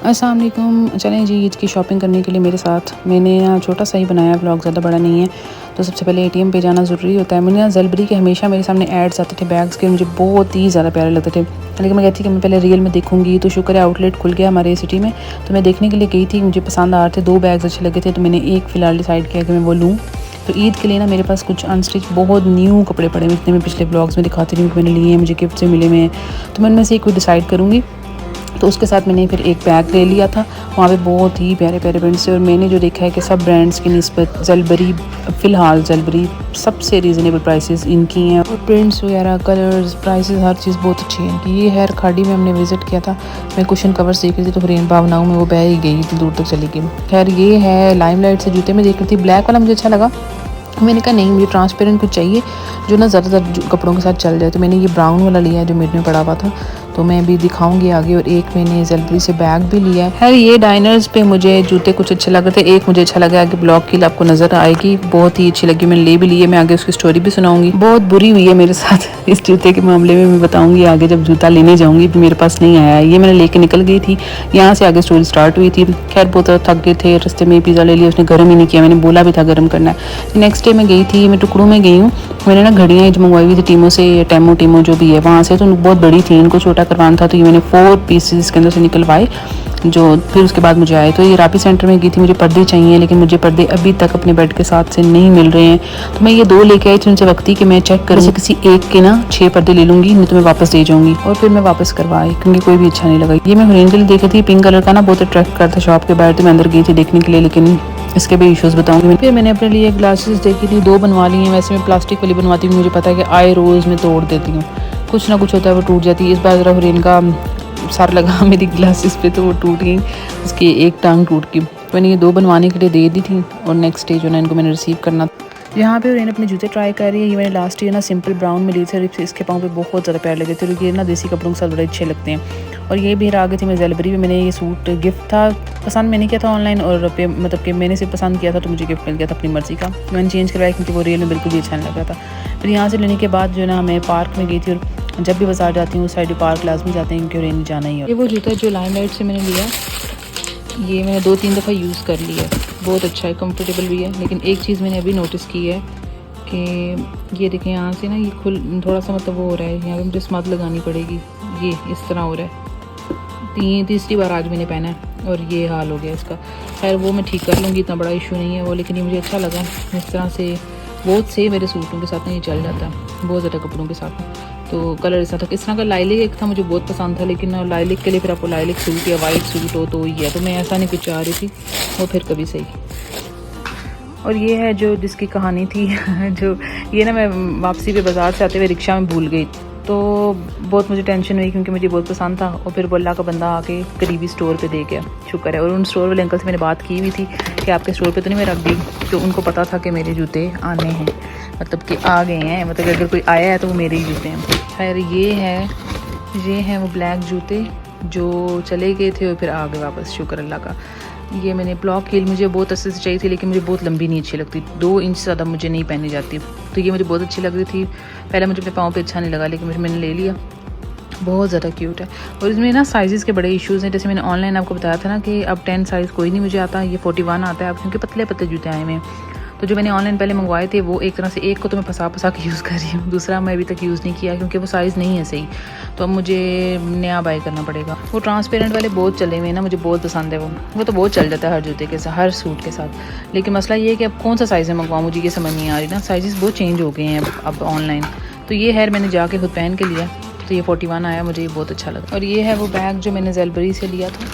अस्सलाम वालेकुम। चलें जी, ईद की शॉपिंग करने के लिए मेरे साथ। मैंने ना छोटा सा ही बनाया व्लॉग, ज़्यादा बड़ा नहीं है। तो सबसे पहले एटीएम पे जाना ज़रूरी होता है। मैंने ना ज़लबरी के हमेशा मेरे सामने एड्स आते थे बैग्स के, मुझे बहुत ही ज़्यादा प्यारे लगते थे। लेकिन मैं कहती कि मैं पहले रियल में देखूंगी। तो शुक्र है आउटलेट खुल गया हमारे सिटी में, तो मैं देखने के लिए गई थी। मुझे पसंद आ रहे थे, 2 बैग्स अच्छे लगे थे, तो मैंने एक फ़िलहाल डिसाइड किया कि मैं वो लूँ। तो ईद के लिए ना मेरे पास कुछ अनस्टिच बहुत न्यू कपड़े पड़े हैं, जितने मैं पिछले ब्लॉग्स में दिखाती रही हूँ कि मैंने लिए हैं, मुझे गिफ्ट से मिले हुए हैं। तो मैं उनमें से एक को डिसाइड करूँगी। तो उसके साथ मैंने फिर एक बैग ले लिया था। वहाँ पे बहुत ही प्यारे प्यारे ब्रांड्स थे, और मैंने जो देखा है कि सब ब्रांड्स की निस्बत ज़लबरी, फ़िलहाल ज़लबरी सबसे रीज़नेबल प्राइसेस इनकी हैं, और प्रिंट्स वगैरह, कलर्स, प्राइसेस, हर चीज़ बहुत अच्छी है इनकी। ये हेयर खाड़ी में हमने विज़िट किया था। मैं कुशन कवर्स देख रही थी, तो हरेन भावनाओं में वो बह ही गई, इतनी दूर तक चली गई। खैर ये है लाइमलाइट से जूते में देख रही थी, ब्लैक वाला मुझे अच्छा लगा। मैंने कहा नहीं, मुझे ट्रांसपेरेंट कुछ चाहिए जो ना ज़्यादातर कपड़ों के साथ चल जाए। तो मैंने ये ब्राउन वाला लिया है जो मेरे में पड़ा हुआ था, तो मैं भी दिखाऊंगी आगे। और एक मैंने ज़लबरी से बैग भी लिया है। खैर ये डाइनर्स पे मुझे जूते कुछ अच्छे लगे थे। एक मुझे अच्छा लगा, आगे ब्लॉग की आपको नज़र आएगी, बहुत ही अच्छी लगी, मैंने ले भी ली है। मैं आगे उसकी स्टोरी भी सुनाऊंगी। बहुत बुरी हुई है मेरे साथ इस जूते के मामले में, मैं बताऊँगी आगे जब जूता लेने जाऊँगी। मेरे पास नहीं आया, ये मैंने लेके निकल गई थी, यहाँ से आगे स्टोरी स्टार्ट हुई थी। खैर बहुत थक गए थे, रास्ते में पिज़्ज़ा ले लिया, उसने गर्म ही नहीं किया, मैंने बोला भी था गर्म करना है। नेक्स्ट डे मैं गई थी, मैं टुकड़ों में गई हूँ। मैंने ना घड़ियाँ जो मंगवाई हुई थी टीमो से, या टेमो जो भी है वहाँ से, तो बहुत बड़ी थी, इनको छोटा करवाना था। तो ये मैंने 4 पीसेस इसके अंदर से निकलवाए, जो फिर उसके बाद मुझे आए। तो ये रापी सेंटर में गई थी, मुझे पर्दे चाहिए, लेकिन मुझे पर्दे अभी तक अपने बेड के साथ से नहीं मिल रहे हैं। तो मैं ये 2 लेके आई थी, उनसे वक्ती कि मैं चेक करूँ, किसी एक के ना 6 पर्दे ले लूँगी, नहीं तो मैं वापस दे जाऊँगी। और फिर मैं वापस करवाई, क्योंकि कोई भी अच्छा नहीं लगा। ये मैं हुरैन के लिए देखी थी, पिंक कलर का ना बहुत अट्रैक्ट करता शॉप के बाहर, तो मैं अंदर गई थी देखने के लिए, लेकिन इसके भी इश्यूज़ बताऊंगी। फिर मैंने अपने लिए ग्लासेस देखी थी, 2 बनवा ली हैं। वैसे मैं प्लास्टिक वाली बनवाती हूँ, मुझे पता है कि आई रोज़ में तोड़ देती हूँ, कुछ ना कुछ होता है वो टूट जाती है। इस बार ज़रा हुरैन का सर लगा मेरी ग्लासेस पे, तो वो टूट गई, उसकी एक टांग टूट गई। मैंने ये 2 बनवाने के लिए दे दी थी, और नेक्स्ट डे जो ना इनको मैंने रिसीव करना। यहाँ पे हुरैन अपने जूते ट्राई कर रही है। ये मैंने लास्ट ईयर ना सिंपल ब्राउन में लिए थे, इसके पाँव पे बहुत ज़्यादा प्यार लगे थे, और ये ना देसी कपड़ों के साथ बड़े अच्छे लगते हैं। और ये भी आ गई थी मैं ज़लबरी में। मैंने ये सूट गिफ्ट था, पसंद मैंने किया था ऑनलाइन, और मतलब कि मैंने सिर्फ पसंद किया था, तो मुझे गिफ्ट मिल गया था अपनी मर्ज़ी का। मैंने चेंज करवाया क्योंकि वो रियल में बिल्कुल भी अच्छा नहीं लग रहा था। फिर यहाँ से लेने के बाद जो ना मैं पार्क में गई थी, और जब भी बाजार जाती हूँ उस साइड पार्क लाजमी जाते हैं, क्योंकि हुरैन जाना ही है। ये वो जूता जो लाइमलाइट से मैंने लिया, ये मैंने 2-3 दफ़ा यूज़ कर लिया है, बहुत अच्छा है, कंफर्टेबल भी है। लेकिन एक चीज़ मैंने अभी नोटिस की है कि ये देखें, यहाँ से ना ये थोड़ा सा मतलब वो हो रहा है, यहाँ पे मुझे स्मग लगानी पड़ेगी, ये इस तरह हो रहा है। तीसरी बार आज मैंने पहना है, और ये हाल हो गया इसका। खैर वो मैं ठीक कर लूँगी, इतना बड़ा इशू नहीं है वो, लेकिन ये मुझे अच्छा लगा। इस तरह से बहुत से मेरे सूटों के साथ ना ये चल जाता है, बहुत ज़्यादा कपड़ों के साथ। तो कलर ऐसा था, इस तरह का लाइलिक एक था, मुझे बहुत पसंद था, लेकिन लाइलिक के लिए फिर आपको लाइलिक सूट या वाइट सूट हो तो ही है, तो मैं ऐसा नहीं कुछ चाह रही थी, वो फिर कभी सही। और ये है जो जिसकी कहानी थी जो ये ना मैं वापसी पे बाज़ार से आते हुए रिक्शा में भूल गई, तो बहुत मुझे टेंशन हुई, क्योंकि मुझे बहुत पसंद था। और फिर अल्लाह का बंदा आके करीबी स्टोर पे दे गया, शुक्र है। और उन स्टोर वाले अंकल से मैंने बात की हुई थी कि आपके स्टोर पे तो नहीं मैं रख दी, तो उनको पता था कि मेरे जूते आने हैं, मतलब कि आ गए हैं, मतलब कि अगर कोई आया है तो वो मेरे ही जूते हैं। खैर ये है वो ब्लैक जूते जो चले गए थे और फिर आ गए वापस, शुक्र अल्लाह का। ये मैंने ब्लॉक हील मुझे बहुत अच्छे से चाहिए थी, लेकिन मुझे बहुत लंबी नहीं अच्छी लगती, 2 इंच से ज़्यादा मुझे नहीं पहनी जाती। तो ये मुझे बहुत अच्छी लग रही थी, पहले मुझे अपने पाँव पे अच्छा नहीं लगा, लेकिन मैंने ले लिया, बहुत ज़्यादा क्यूट है। और इसमें ना साइज़ के बड़े इश्यूज़ हैं, जैसे मैंने ऑनलाइन आपको बताया था ना कि अब 10 साइज़ कोई नहीं मुझे आता, ये 41 आता है अब, क्योंकि पतले पतले जूते आए हुए हैं। तो जो मैंने ऑनलाइन पहले मंगवाए थे वो एक तरह से, एक को तो मैं फंसा के यूज़ कर रही हूँ, दूसरा मैं अभी तक यूज़ नहीं किया, क्योंकि वो साइज़ नहीं है सही, तो अब मुझे नया बाय करना पड़ेगा। वो ट्रांसपेरेंट वाले बहुत चले हुए हैं ना, मुझे बहुत पसंद है वो तो बहुत चल जाता है हर जूते के साथ, हर सूट के साथ। लेकिन मसला ये है कि अब कौन सा साइज़ में मंगवाऊँ, मुझे ये समझ नहीं आ रही ना, साइज़ बहुत चेंज हो गए हैं अब ऑनलाइन। तो ये है मैंने जाके खुद पहन के लिया, तो ये 41 आया, मुझे ये बहुत अच्छा लगा। और ये है वो बैग जो मैंने ज़लबरी से लिया था,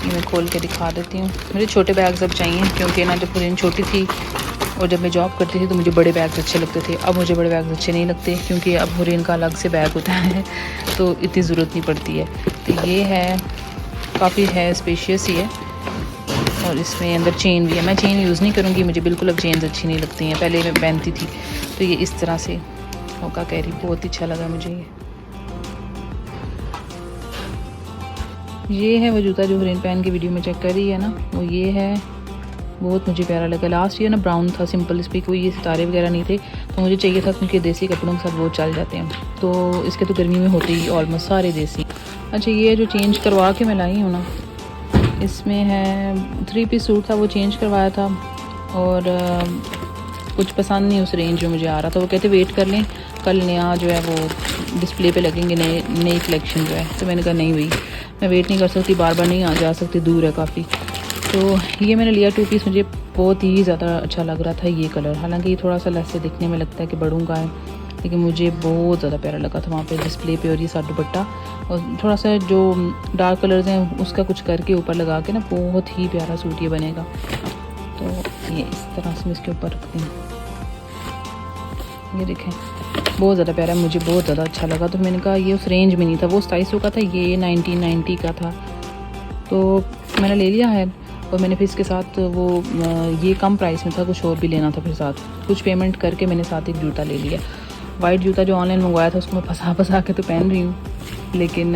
ये मैं खोल के दिखा देती हूँ। मुझे छोटे बैग्स अब चाहिए, क्योंकि ना जब हुरैन छोटी थी और जब मैं जॉब करती थी तो मुझे बड़े बैग्स अच्छे लगते थे, अब मुझे बड़े बैग्स अच्छे नहीं लगते, क्योंकि अब हुरैन का अलग से बैग होता है तो इतनी ज़रूरत नहीं पड़ती है। तो ये है, काफ़ी है, स्पेशियस ही है, और इसमें अंदर चेन भी है। मैं चेन यूज़ नहीं करूँगी, मुझे बिल्कुल अब चेन्स अच्छी नहीं लगती हैं, पहले मैं पहनती थी। तो ये इस तरह से होगा कैरी, बहुत अच्छा लगा मुझे। ये है वो जूता जो हुरैन पहन के वीडियो में चेक कर रही है ना, वो ये है, बहुत मुझे प्यारा लगा। लास्ट ईयर ना ब्राउन था सिंपल, इस पर कोई ये सितारे वगैरह नहीं थे, तो मुझे चाहिए था, क्योंकि देसी कपड़ों के साथ वो चल जाते हैं, तो इसके तो गर्मी में होते ही ऑलमोस्ट सारे देसी। अच्छा ये जो चेंज करवा के मैं लाई हूँ ना, इसमें है 3 पीस सूट था, वो चेंज करवाया था और कुछ पसंद नहीं उस रेंज में मुझे आ रहा था। वो कहते वेट कर लें, कल नया जो है वो डिस्प्ले पे लगेंगे नई कलेक्शन जो है। तो मैंने कहा नहीं भाई, मैं वेट नहीं कर सकती, बार बार नहीं आ जा सकती, दूर है काफ़ी। तो ये मैंने लिया 2 पीस। मुझे बहुत ही ज़्यादा अच्छा लग रहा था ये कलर। हालांकि ये थोड़ा सा लेस से दिखने में लगता है कि बड़ों का है, लेकिन मुझे बहुत ज़्यादा प्यारा लगा था वहाँ पे डिस्प्ले पे। और ये साथ दुपट्टा और थोड़ा सा जो डार्क कलर्स हैं उसका कुछ करके ऊपर लगा के ना, बहुत ही प्यारा सूट ये बनेगा। तो ये इस तरह से मैं इसके ऊपर रखती हूँ। ये देखें बहुत ज़्यादा प्यारा है, मुझे बहुत ज़्यादा अच्छा लगा। तो मैंने कहा ये उस रेंज में नहीं था, वो 2700 का था, ये 1990 का था। तो मैंने ले लिया है। और मैंने फिर इसके साथ वो ये कम प्राइस में था, कुछ और भी लेना था, फिर साथ कुछ पेमेंट करके मैंने साथ एक जूता ले लिया। वाइट जूता जो ऑनलाइन मंगवाया था उसको मैं फंसा के तो पहन रही हूँ, लेकिन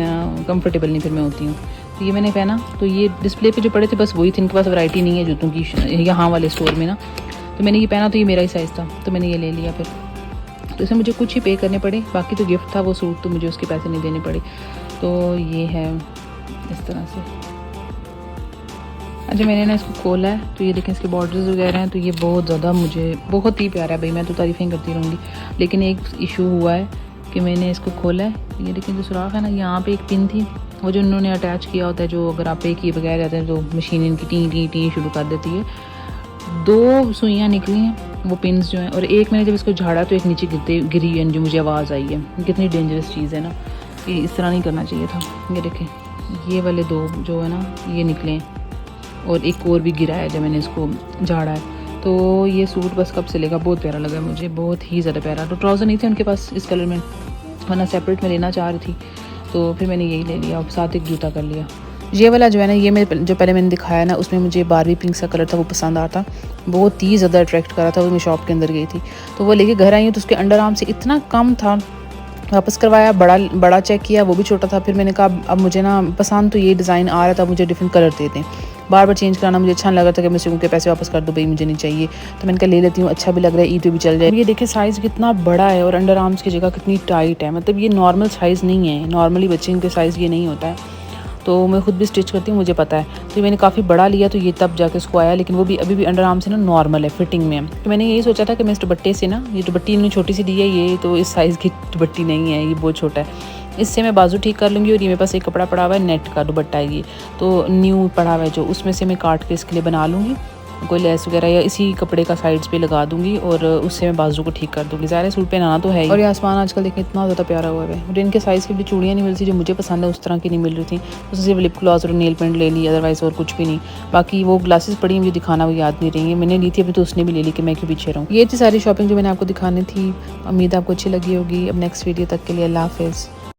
कंफर्टेबल नहीं फिर मैं होती हूँ। तो ये मैंने पहना। तो ये डिस्प्ले पे जो पड़े थे बस वही थे, इनके पास वैरायटी नहीं है जूतों की यहाँ वाले स्टोर में ना। तो मैंने ये पहना, तो ये मेरा ही साइज़ था, तो मैंने ये ले लिया फिर। तो इसमें मुझे कुछ ही पे करने पड़े, बाकी तो गिफ्ट था वो सूट, तो मुझे उसके पैसे नहीं देने पड़े। तो ये है इस तरह से। अच्छा मैंने ना इसको खोला है, तो ये देखें इसके बॉर्डर्स वगैरह हैं। तो ये बहुत ज़्यादा मुझे बहुत ही प्यारा है भाई, मैं तो तारीफ़ें करती रहूँगी। लेकिन एक इशू हुआ है कि मैंने इसको खोला है, ये देखें जो सुराख है ना, यहाँ पे एक पिन थी, वो जो उन्होंने अटैच किया होता है, जो अगर आप पे किए बगैर रहते हैं तो मशीन इनकी टी टी टी शुरू कर देती है। 2 सुइयाँ निकली हैं वो पिन्स जो हैं, और एक मैंने जब इसको झाड़ा तो एक नीचे गिरी है, जो मुझे आवाज़ आई है। कितनी डेंजरस चीज़ है ना, ये इस तरह नहीं करना चाहिए था। ये देखें ये वाले 2 जो है ना ये निकले हैं, और एक और भी गिरा है जब मैंने इसको झाड़ा है। तो ये सूट बस कब सिलेगा, बहुत प्यारा लगा मुझे, बहुत ही ज़्यादा प्यारा। तो ट्राउज़र नहीं थे उनके पास इस कलर में, वरना सेपरेट में लेना चाह रही थी, तो फिर मैंने यही ले लिया और साथ एक जूता कर लिया। ये वाला जो है ना, ये मैं जो पहले मैंने दिखाया ना, उसमें मुझे बारबी पिंक सा कलर था, वो पसंद आता, बहुत ही ज़्यादा अट्रैक्ट कर रहा था। वो मैं शॉप के अंदर गई थी, तो वो लेके घर आई हूँ, तो उसके अंडर आर्म से इतना कम था, वापस करवाया, बड़ा चेक किया, वो भी छोटा था। फिर मैंने कहा अब मुझे ना पसंद तो ये डिज़ाइन आ रहा था, मुझे डिफरेंट कलर दे दें। बार बार चेंज कराना मुझे अच्छा नहीं लगा था कि मैं उनके पैसे वापस कर दूँ, भाई मुझे नहीं चाहिए। तो मैंने कहा ले लेती हूँ, अच्छा भी लग रहा है, ईद पे भी चल जाए। ये देखिए साइज़ कितना बड़ा है, और अंडर आर्म्स की जगह कितनी टाइट है, मतलब ये नॉर्मल साइज़ नहीं है, नॉर्मली बच्चे के साइज़ ये नहीं होता है। तो मैं खुद भी स्टिच करती हूँ, मुझे पता है। तो मैंने काफ़ी बड़ा लिया, तो ये तब जाके इसको आया, लेकिन वो भी अभी भी अंडर आर्म से ना नॉर्मल है, फिटिंग में है। तो मैंने यही सोचा था कि मैं इस दुपट्टे से ना, ये दुपट्टी इन्होंने छोटी सी दी है, ये तो इस साइज़ की दुपट्टी नहीं है, ये बहुत छोटा है। इससे मैं बाजू ठीक कर लूँगी। और ये मेरे पास एक कपड़ा पड़ा हुआ है, नेट का दुपट्टा है ये, तो न्यू पड़ा हुआ है जो, उसमें से मैं काट के इसके लिए बना लूँगी कोई लेस वगैरह, या इसी कपड़े का साइड्स पे लगा दूंगी, और उससे मैं बाजू को ठीक कर दूंगी। ज़ाहिर सूट पहनाना तो है ही। और ये आसमान आजकल देखिए इतना ज़्यादा प्यारा हुआ है। और इनके साइज़ की भी चूड़ियाँ नहीं मिलती जो मुझे पसंद है, उस तरह की नहीं मिल रही थी। तो सिर्फ लिप ग्लॉस और नेल पेंट ले ली, अदरवाइज़ और कुछ भी नहीं। बाकी वो ग्लासेस पड़ी मुझे दिखाना, वो याद नहीं रही है, मैंने ली थी अभी, तो उसने भी ले ली कि मैं क्यों पीछे रहूँ। ये थी सारी शॉपिंग जो मैंने आपको दिखानी थी। उम्मीद आपको अच्छी लगी होगी। अब नेक्स्ट वीडियो तक के लिए अल्लाह हाफ़िज़।